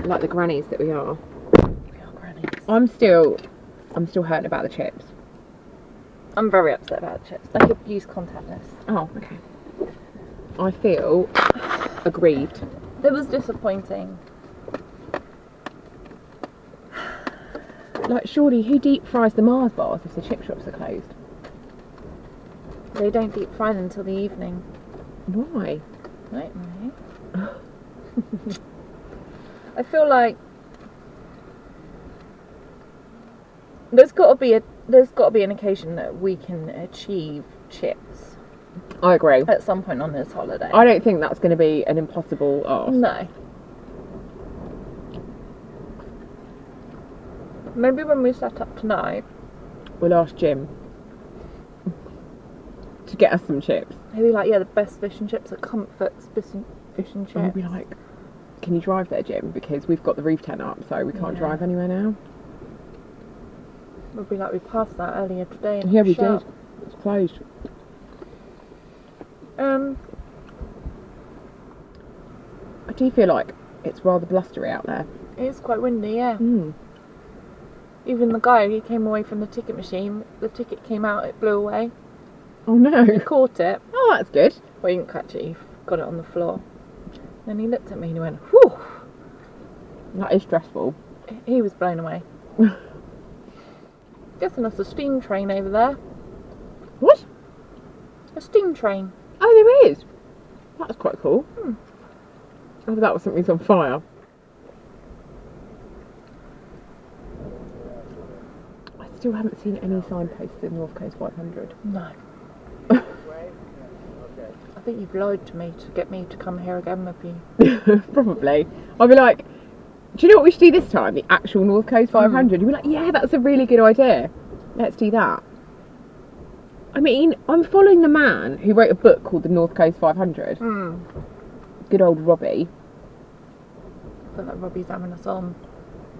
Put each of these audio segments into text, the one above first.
Like the grannies that we are. We are grannies. I'm still hurting about the chips. I'm very upset about the chips. I could use contactless. Oh, okay. I feel aggrieved. It was disappointing. Like, surely, who deep fries the Mars bars if the chip shops are closed? They don't deep fry them until the evening. Why? Right, I feel like there's got to be an occasion that we can achieve chips. I agree. At some point on this holiday. I don't think that's going to be an impossible ask. No. Maybe when we set up tonight, we'll ask Jim to get us some chips. He'll be like, yeah, the best fish and chips are Comfort's fish and chips. And we'll be like, can you drive there, Jim? Because we've got the roof tent up, so we can't drive anywhere now. We'll be like, we passed that earlier today. And yeah, we did. It's closed. I do feel like it's rather blustery out there. It is quite windy, yeah. Mm. Even the guy, he came away from the ticket machine, the ticket came out, it blew away. Oh no. He caught it. Oh, that's good. Well, he didn't catch it, he got it on the floor. Then he looked at me and he went, whew. That is stressful. He was blown away. Guessing that's a steam train over there. What? A steam train. Oh, there is. That's quite cool. Oh, that was something's on fire. I still haven't seen any signposts in North Coast 500. No. I think you've lied to me to get me to come here again with you. Probably. I'll be like, do you know what we should do this time? The actual North Coast 500. You'll be like, yeah, that's a really good idea. Let's do that. I mean, I'm following the man who wrote a book called The North Coast 500. Good old Robbie. I feel like Robbie's having us on.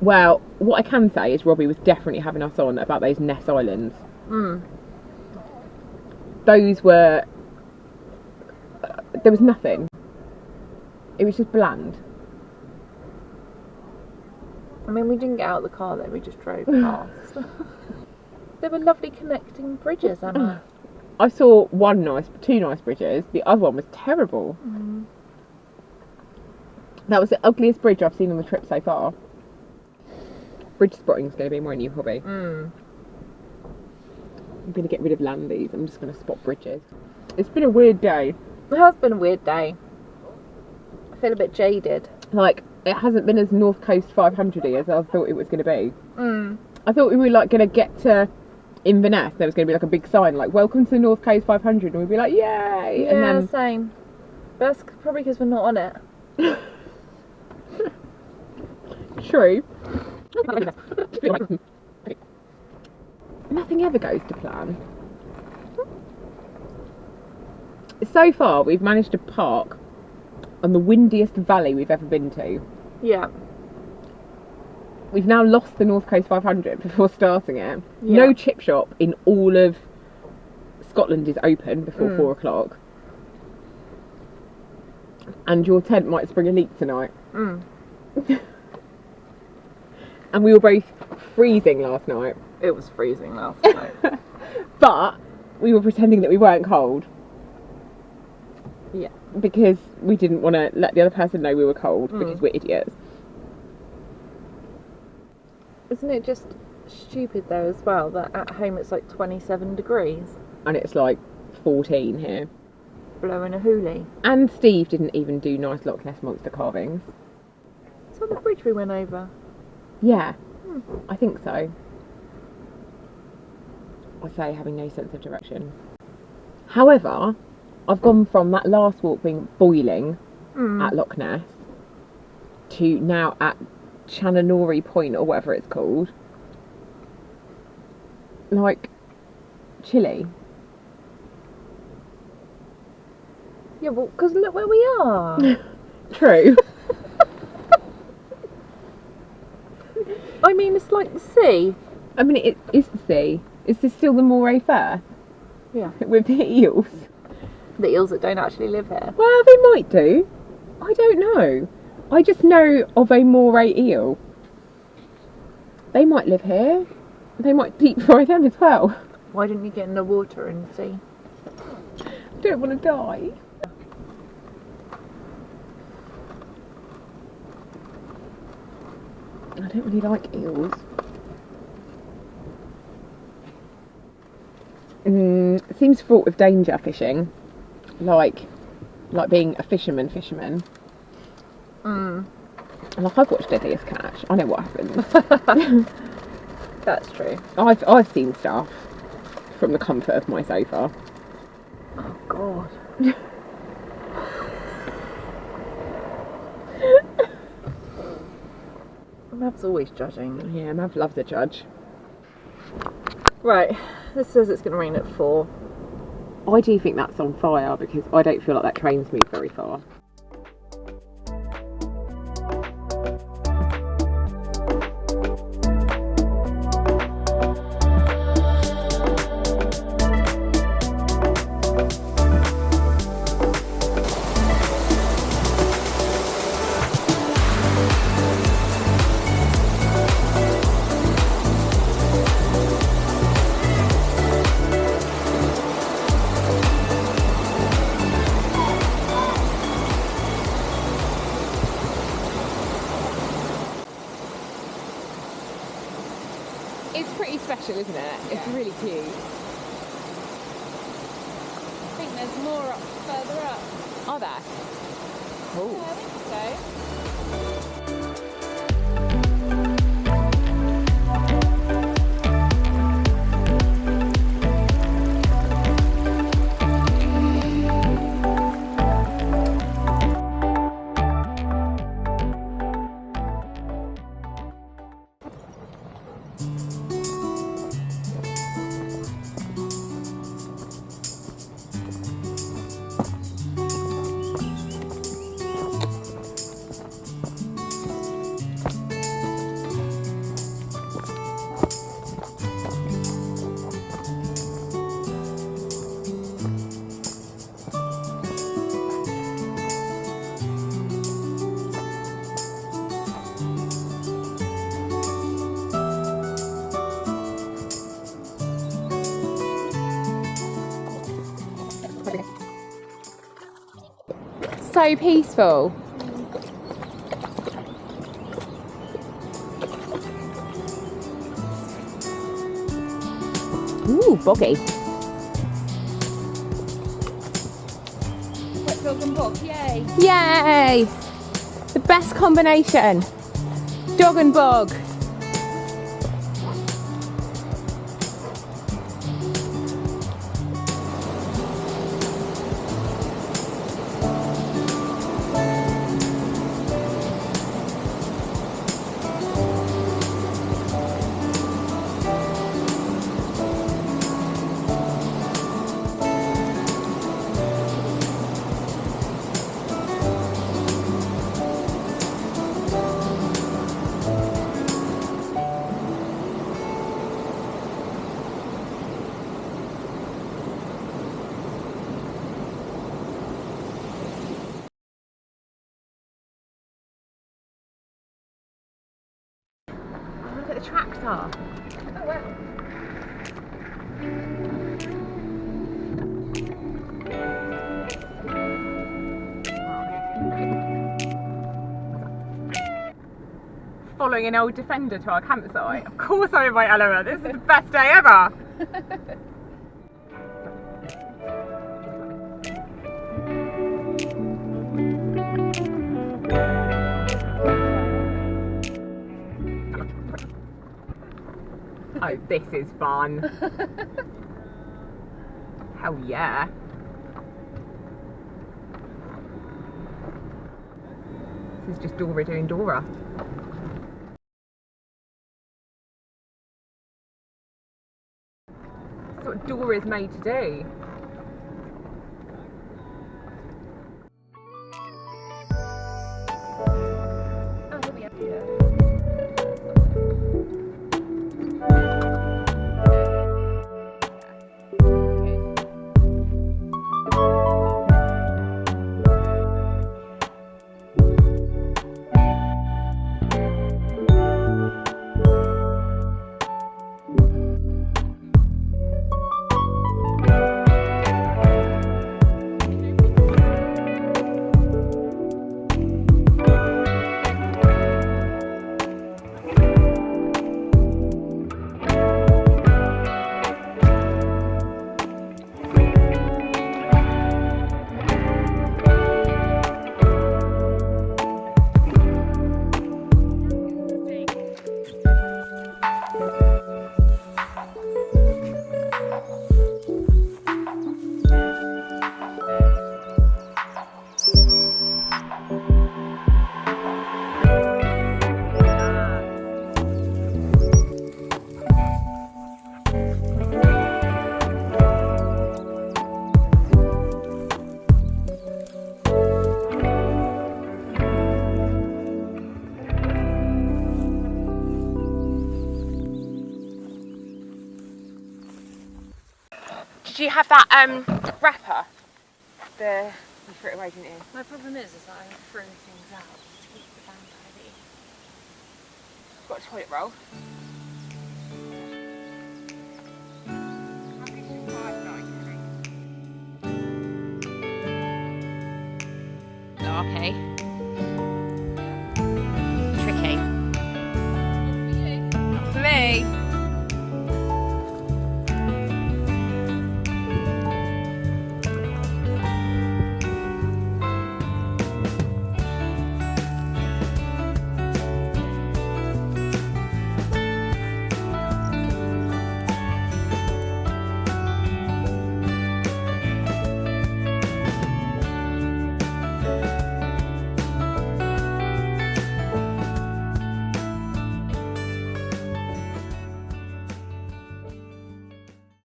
Well, what I can say is Robbie was definitely having us on about those Ness Islands. Those were... there was nothing. It was just bland. I mean, we didn't get out of the car though, we just drove past. There were lovely connecting bridges, Emma. I saw two nice bridges. The other one was terrible. That was the ugliest bridge I've seen on the trip so far. Bridge spotting is going to be my new hobby. I'm going to get rid of landies. I'm just going to spot bridges. It's been a weird day. It has been a weird day. I feel a bit jaded. Like, it hasn't been as North Coast 500-y as I thought it was going to be. I thought we were like going to get to Inverness. There was going to be like a big sign like, welcome to the North Coast 500. And we'd be like, yay! Yeah, and then... same. But that's probably because we're not on it. True. Nothing ever goes to plan. So far, we've managed to park on the windiest valley we've ever been to. Yeah. We've now lost the North Coast 500 before starting it. Yeah. No chip shop in all of Scotland is open before 4 o'clock. And your tent might spring a leak tonight. And we were both freezing last night. It was freezing last night. But we were pretending that we weren't cold. Yeah. Because we didn't want to let the other person know we were cold, because we're idiots. Isn't it just stupid though as well that at home it's like 27 degrees? And it's like 14 here. Blowing a hoolie. And Steve didn't even do nice Loch Ness Monster carvings. Is that the bridge we went over? Yeah, I think so. I say having no sense of direction. However, I've gone from that last walk being boiling at Loch Ness to now at Shenanigans Point or whatever it's called. Like, chilly. Yeah, well, because look where we are. True. I mean, it's like the sea. I mean, it is the sea. Is this still the Moray Firth? Yeah. With the eels? The eels that don't actually live here. Well, they might do. I don't know. I just know of a moray eel. They might live here. They might deep fry them as well. Why didn't you get in the water and see? I don't want to die. I don't really like eels. It seems fraught with danger, fishing. Like being a fisherman. And like, I've watched Deadliest Catch. I know what happens. That's true. I've seen stuff from the comfort of my sofa. Oh God. Mav's always judging. Yeah, Mav loves a judge. Right, this says it's going to rain at 4. I do think that's on fire because I don't feel like that train's moved very far. It's pretty special, isn't it? It's really cute. I think there's more up further up. Are there? Cool. Yeah, I think so. So peaceful. Ooh, boggy. Wet dog and bog, yay! Yay! The best combination. Dog and bog. Look at the tractor. Oh wow. Following an old Defender to our campsite. Of course I'm in my element. This is the best day ever. Oh, this is fun. Hell yeah. This is just Dora doing Dora. That's what Dora is made to do. Oh, here we are. Yeah. Did you have that wrapper? You threw it away, didn't you? My problem is that I throw things out to keep the van tidy. Got a toilet roll.